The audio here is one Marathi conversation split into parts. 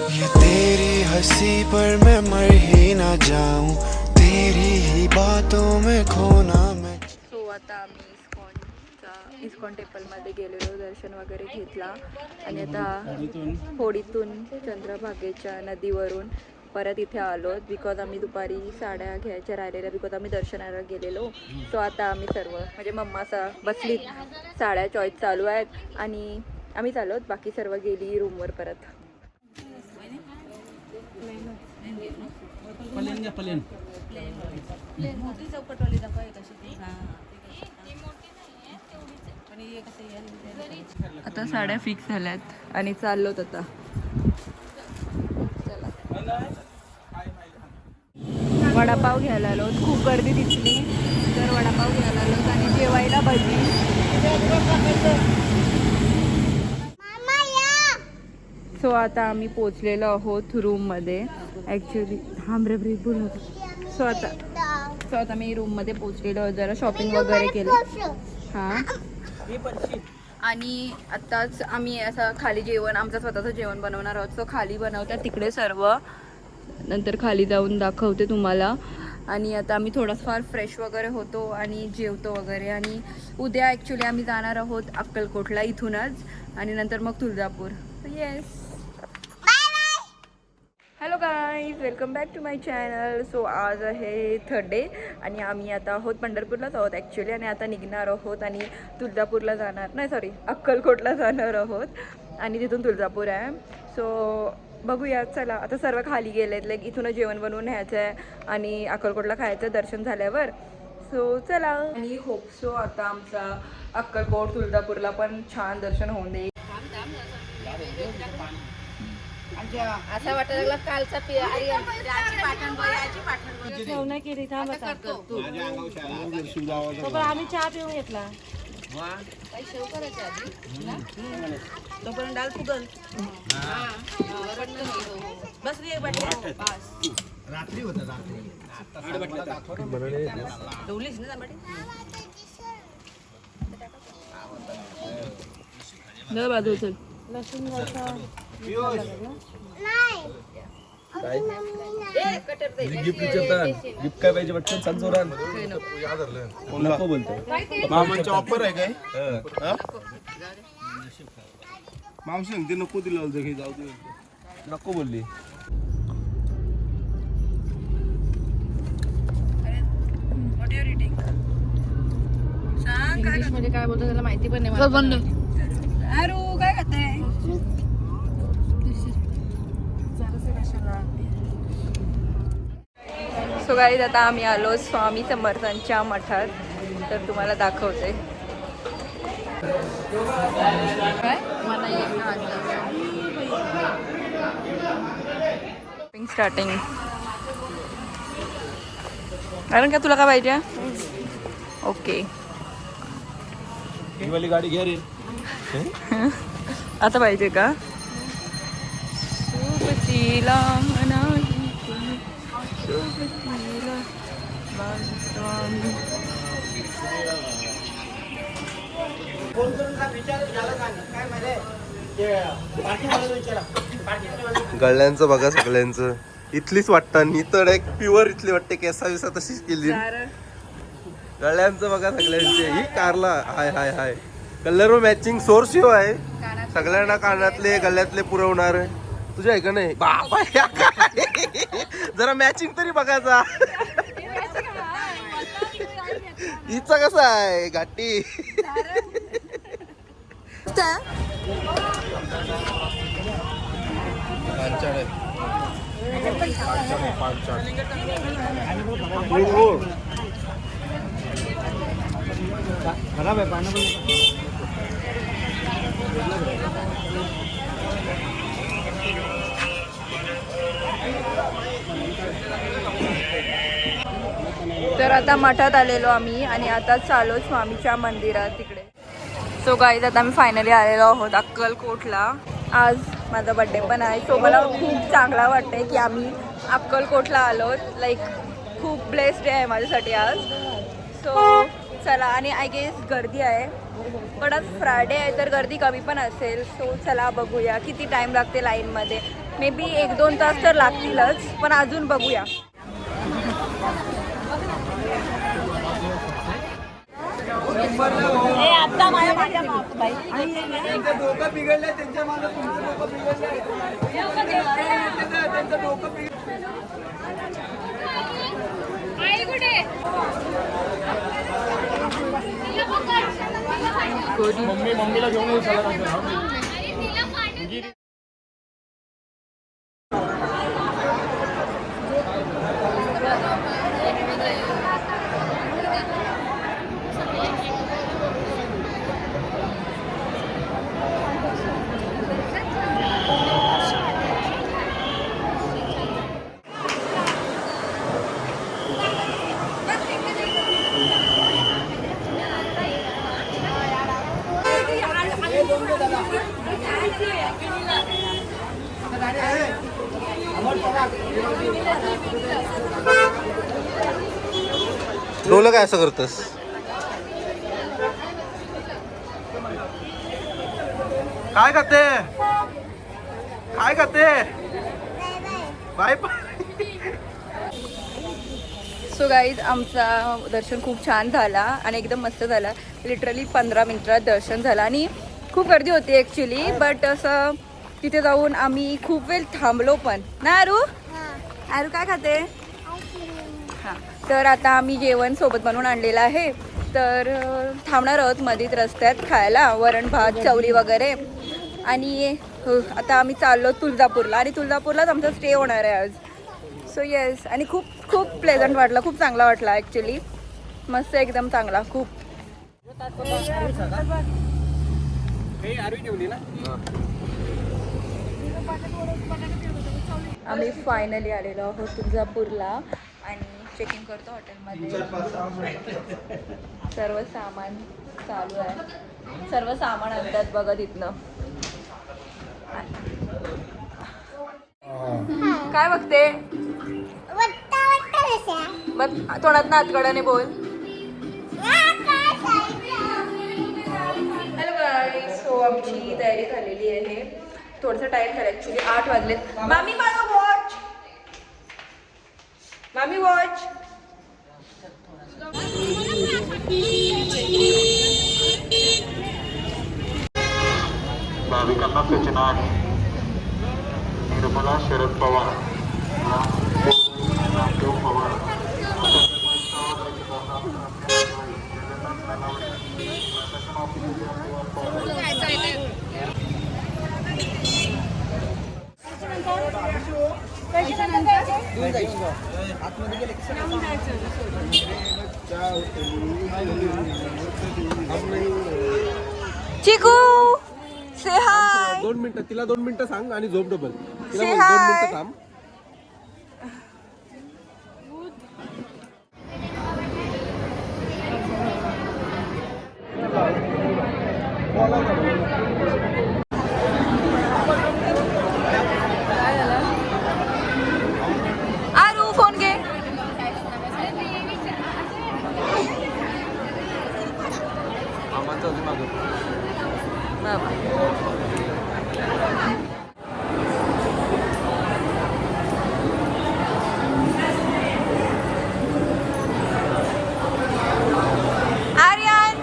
ये तेरी हंसी पर मैं मर ही ना जाऊं, तेरी ही बातों में खोना मैं। सो आता आम्ही इस्कॉन टेम्पलमध्ये गेलेलो, दर्शन वगैरे घेतला आणि आता होडीतून चंद्रभागेच्या नदीवरून परत इथे आलो बिकॉज आम्ही दुपारी साड्या घ्यायच्या राहिलेल्या बिकॉज आम्ही दर्शनाला गेलेलो. सो आता आम्ही सर्व म्हणजे मम्मा बसलीत, साड्या चॉईस चालू आहेत आणि आम्ही चाललो, बाकी सर्व गेली रूमवर परत. आता साड्या फिक्स झाल्यात आणि चाललोत आता. वडापाव घ्यायला आलो, खूप गर्दी दिसली तर वडापाव घ्यायला आलो आणि जेवायला भजी. सो आता आम्ही पोचलेलो आहोत रूममध्ये. ॲक्च्युली सो आता मी रूममध्ये पोचलेलो, जरा शॉपिंग वगैरे केलं. हां, आणि आत्ताच आम्ही असं खाली जेवण, आमचं स्वतःचं जेवण बनवणार आहोत. सो खाली बनवतात तिकडे सर्व, नंतर खाली जाऊन दाखवते तुम्हाला. आणि आता आम्ही थोडाफार फ्रेश वगैरे होतो आणि जेवतो वगैरे. आणि उद्या ॲक्च्युली आम्ही जाणार आहोत अक्कलकोटला इथूनच, आणि नंतर मग Tuljapur. Yes, hello guys, welcome back to my channel. So आज आहे थर्ड डे आणि आम्ही आता आहोत पंढरपूरलाच आहोत ॲक्च्युली, आणि आता निघणार आहोत आणि तुळजापूरला जाणार, नाही सॉरी अक्कलकोटला जाणार आहोत आणि तिथून तुळजापूर आहे. सो बघूया, चला. आता सर्व खाली गेलेत, लाईक इथूनच जेवण बनवून न्यायचं आहे आणि अक्कलकोटला खायचं दर्शन झाल्यावर. सो चला, आणि होप सो आता आमचा अक्कलकोट तुळजापूरला पण छान दर्शन होऊन देईल. असं वाटायला लागला कालचा नाही केली आम्ही चहा पिऊन घेतला. तोपर्यंत डाल फुगल बस रे रात्री होता डवलीस ना बाजू चल. लसूण घ्यायचा. गिफ्ट काय पाहिजे पटकन सांग जोरान. नको बोलतो मामांचा ऑफर आहे काय? मावशी सांगते नको दिलं घे जाऊ दे, नको बोलली. इंग्लिश मध्ये काय बोलतो त्याला माहिती पण नाही. अरू काय खाते? सो गाईज, आता आम्ही आलो स्वामी समर्थांच्या मठात, तर तुम्हाला दाखवते. काय स्टार्टिंग कारण का तुला काय पाहिजे? ओके, ही वाली गाडी घे रे. आता पाहिजे का? गळ्यांचं बघा सगळ्यांचं इथलीच वाटतं, आणि तर एक प्युअर इथली वाटते, केसा विसा तशीच केली. गळ्यांचं बघा सगळ्यांचे. ही कारला हाय हाय हाय कलर मॅचिंग सोर्स शिव आहे, सगळ्यांना कानातले गळ्यातले पुरवणार. तुझ्या आहे का नाही बाबा? जरा मॅचिंग तरी बघायचा. हिचा कसा आहे घाटी? खराब आहे पाणी. तर आता मठात आलेलो आम्ही आणि आता चाललो स्वामीच्या मंदिरात तिकडे. सो गाईज, आता आम्ही फायनली आलेलो आहोत अक्कलकोटला. आज माझा बड्डे पण आहे, सो मला खूप चांगला वाटतंय की आम्ही अक्कलकोटला आलो. लाईक खूप ब्लेस्ड डे आहे माझ्यासाठी आज. सो चला, आणि आय गेस गर्दी आहे, पण आज फ्रायडे आहे तर गर्दी कमी पण असेल. सो चला बघूया किती टाईम लागते लाईनमध्ये. मे बी 1-2 तास तर लागतीलच, पण अजून बघूया. आता माझ्या मम्मीला घेऊन येऊ चला. डोलं काय असं करतस? काय खाते? काय खाते? Bye bye. सो गाईज आमचा दर्शन खूप छान झाला आणि एकदम मस्त झाला. लिटरली 15 मिनिटात दर्शन झालं आणि खूप गर्दी होती ॲक्च्युली, बट असं तिथे जाऊन आम्ही खूप वेळ थांबलो पण ना. आरू काय खाते? हां, तर आता आम्ही जेवण सोबत बनवून आणलेलं आहे, तर थांबणार आहोत मध्येच रस्त्यात खायला वरण भात चवली वगैरे. आणि आता आम्ही चाललो तुळजापूरला आणि तुळजापूरलाच आमचा स्टे होणार आहे आज. सो येस, आणि खूप खूप प्लेझंट वाटला, खूप चांगला वाटला ॲक्च्युली. मस्त एकदम चांगला खूप. आम्ही फायनली आलेलो आहोत तुळजापूरला आणि चेकिंग करतो हॉटेलमध्ये. सर्व सामान चालू आहे, सर्व सामान आणतात बघा तिथनं. काय बघते? बघ तोंडात नातकडाने बोल. हॅलो गाईज, सो आमची तयारी झालेली आहे. थोडंसं टाईम झालं ॲक्च्युली, 8 वाजलेत. मामी माझा वॉच, मामी वॉच. भाविकांना सूचना आहे. निर्मला शरद पवार, रामदेव पवार, चिकू से हाय. 2 मिनिटं, तिला 2 मिनिटं सांग आणि झोप डबल. तिला Say 2 hi. मिनिटं थांब. आरू फोन घे. बाबा आर्यन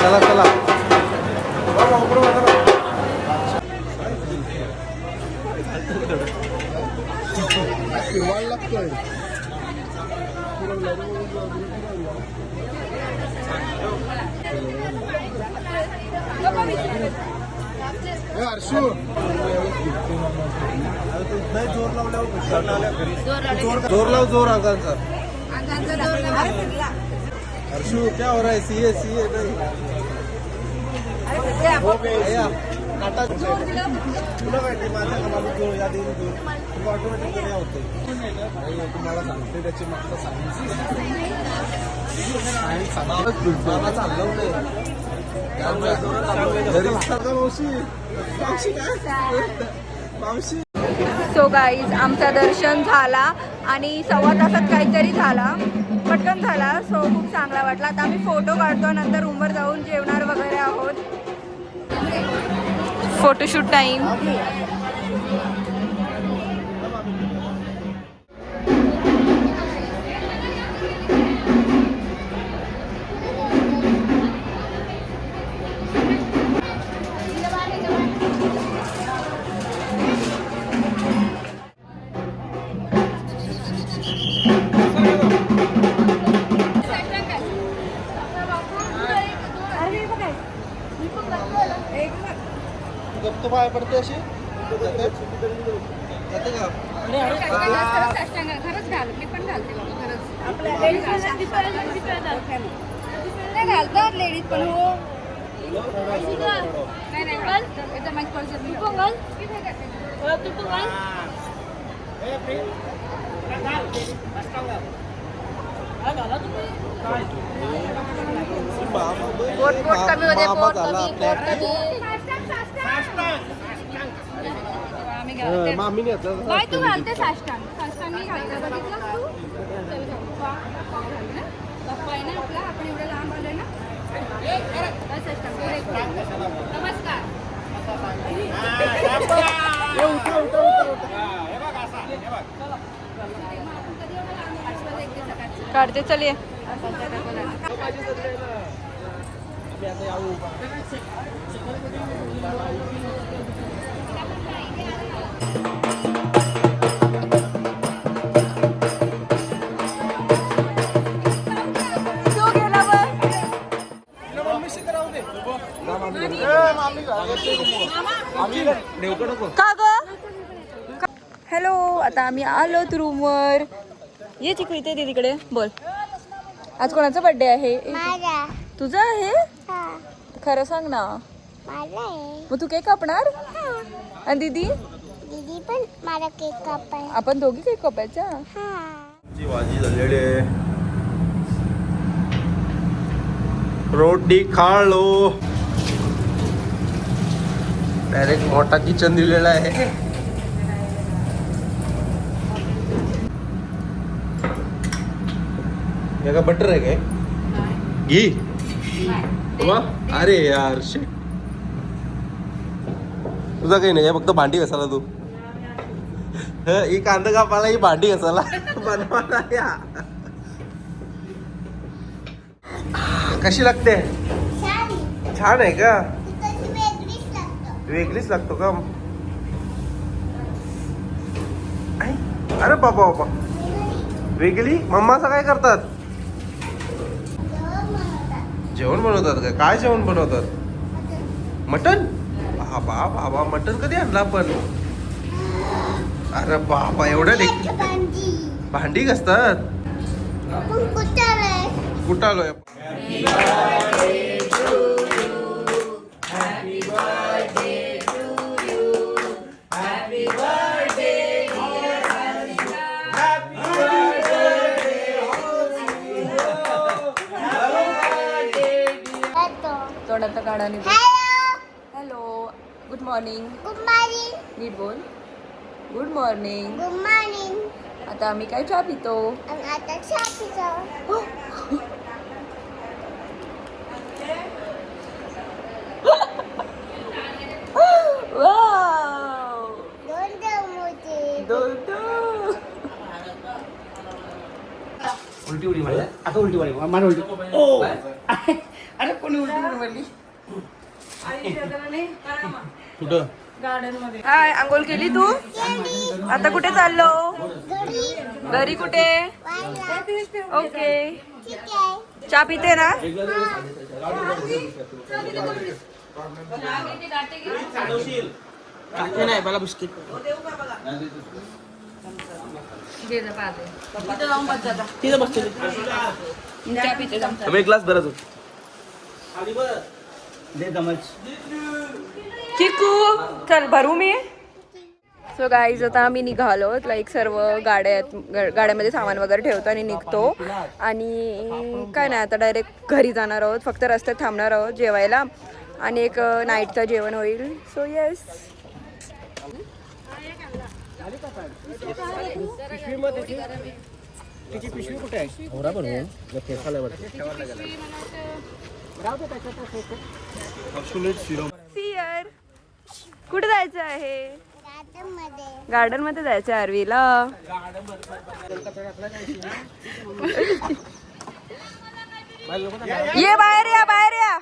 चला चला जोर लाव जोर अंगांचा हर्षू क्या हो रहा है सीए सीए नहीं भैया काटा तुला माहिती माझ्या कामाला जो या देईल तुला ऑटोमॅटिक काय होते तुम्हाला सांगते त्याची मागचं सायन्स मला चाललं नाही घरी मावशी मावशी काय मावशी. सो गाईज आमचा दर्शन झाला आणि 1.25 तासात काहीतरी झाला, पटकन झाला. सो खूप चांगला वाटला. आता आम्ही फोटो काढतो, नंतर रूमवर जाऊन जेवणार वगैरे आहोत. Photoshoot time. गप्प पाय पडते अशी जाते का खरंच घाल, मी पण घालते घालतात लेडीज पण. हो नाही माझी पोट कमी होते, पोट कमी. मामी बाय तू घालते साष्टांग, साष्टांगी घालते बघितलं तू. पप्पा आहे ना आपला, आपण एवढं लांब आलोय ना. साष्टांग नमस्कार. काढते चलिये. का ग? हॅलो, आता आम्ही आलोत रूमवर. ये चिकू इथे दीदीकडे. बोल, आज कोणाचा बर्थडे आहे? तुझा आहे? खरं सांग ना. मग तू केक कापणार? आणि दीदी? दीदी पण मला केक कापाय. आपण दोघी केक कापायचा. भाजी झालेली आहे. रोटी खालो. डायरेक्ट मोठा किचन दिलेला आहे. हे का बटर आहे काय? घी. वा, अरे यार शिट. तुझा काही नाही, फक्त भांडी घासायला तू. ही कांदा कापायला, ही भांडी घासायला बनवायला या. कशी लागते? छान आहे का? वेगळीच लागतो का? अरे बाबा बाबा, वेगळी. मम्माचं काय करतात? जेवण बनवतात का? काय जेवण बनवतात? मटन? बाबा बाबा, मटन कधी आणलं आपण? अरे बाबा, एवढ्या भांडी घासतात. कुठं आलोय? तोंडात काढा. Hello, good morning. Good morning. नीट बोल. Good morning. Good morning. आता आम्ही काय चहा पितो? आणि आता चहा पितो. वाव, दोन उलटी उडी मारली आता. उलटी मारली मला उलटी. ओ अरे कोणी उलटी नॉर्मली कुठं गार्डन मध्ये. हाय, आंघोळ केली तू? आता कुठे चाललो? घरी कुठे? ओके. ठीक आहे. चहा पिते ना? नाही मला बिस्किट तिथं बसते चहा पिते जाऊन. एक ग्लास भरत चिकू चल भरू मी. सो गाईज आता आम्ही निघालो. लाईक सर्व गाड्यामध्ये सामान वगैरे ठेवतो आणि निघतो. आणि काय नाही, आता डायरेक्ट घरी जाणार आहोत. फक्त रस्त्यात थांबणार आहोत जेवायला आणि एक नाईटचं जेवण होईल. So yes. कुठे जायचं आहे? गार्डन मध्ये जायचं आहे आरवीला. ये बाहेर या, बाहेर या.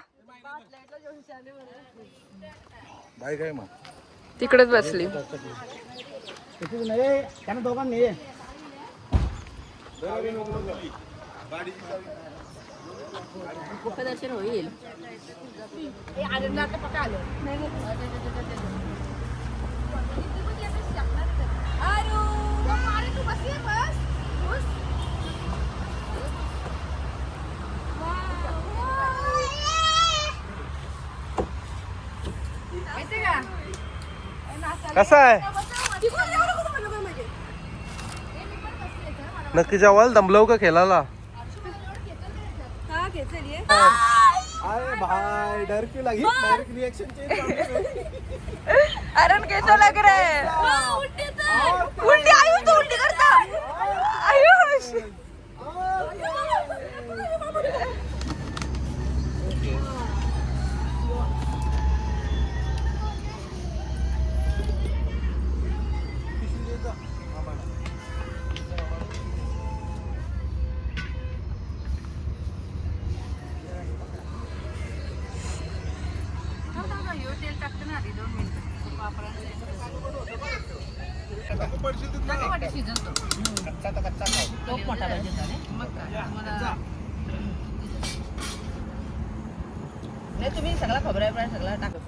तिकडेच बसली. दर्शन होईल. कसा आहे? नक्की जेवाल दमलव का खेळायला? अरे भाई डर क्यों लगी? डायरेक्ट रिएक्शन अरे कैसा लग रहा है? उल्टी आयु तो उल्टी करता. आयुष नाही तुम्ही सगळा खबर आहे सगळा टाका.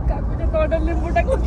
काकूच्या तोंडात लिंबू टाकून.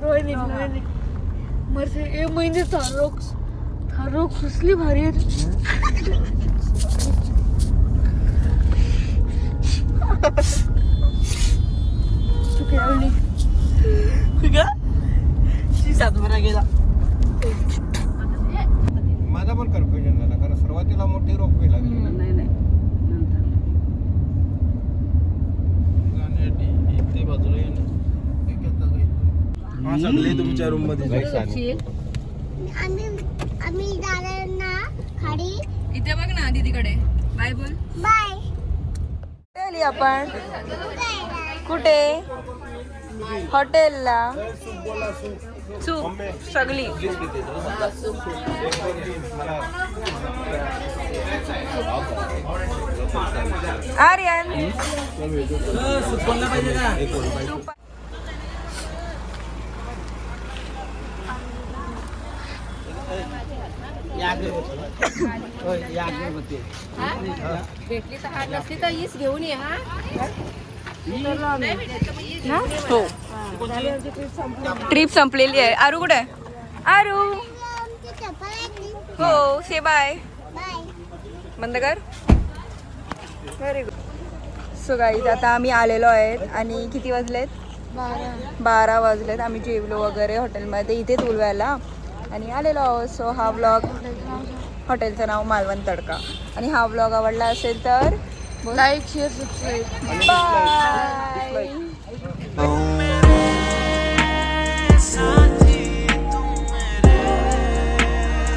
रोहिणी मरसे ए महिने थारोक कसली भारी आहे. चुकी आवली सातबारा गेला. माझा पण कन्फ्युजन झाला कारण सुरुवातीला मोठी रोप लागली नाही नाही इथे बाजूला सगळे तुमच्या रूम मध्ये आम्ही जाणार ना खाली. इथे बघ ना दीदीकडे. बाय बोल. बाय. कुठे आली आपण? कुठे? हॉटेलला. सूप सगळी. आर्यन सूप. भेटली तर हा नसली तर हीच घेऊन ये हा हो ट्रिप संपलेली आहे. आरू कुठे आहे? आरू आमची चप्पल आहे ती. हो से बाय. बाय. बंद कर. Very good. सो गाईज आता आम्ही आलेलो आहेत आणि किती वाजलेत? 12 वाजलेत. आम्ही जेवलो वगैरे हॉटेलमध्ये इथेच उलवायला आणि आलेलो आहोत. सो हा व्लॉग, हॉटेलचं नाव मालवण तडका. आणि हा व्लॉग आवडला असेल तर लाईक शेअर सबस्क्राईब. बाय.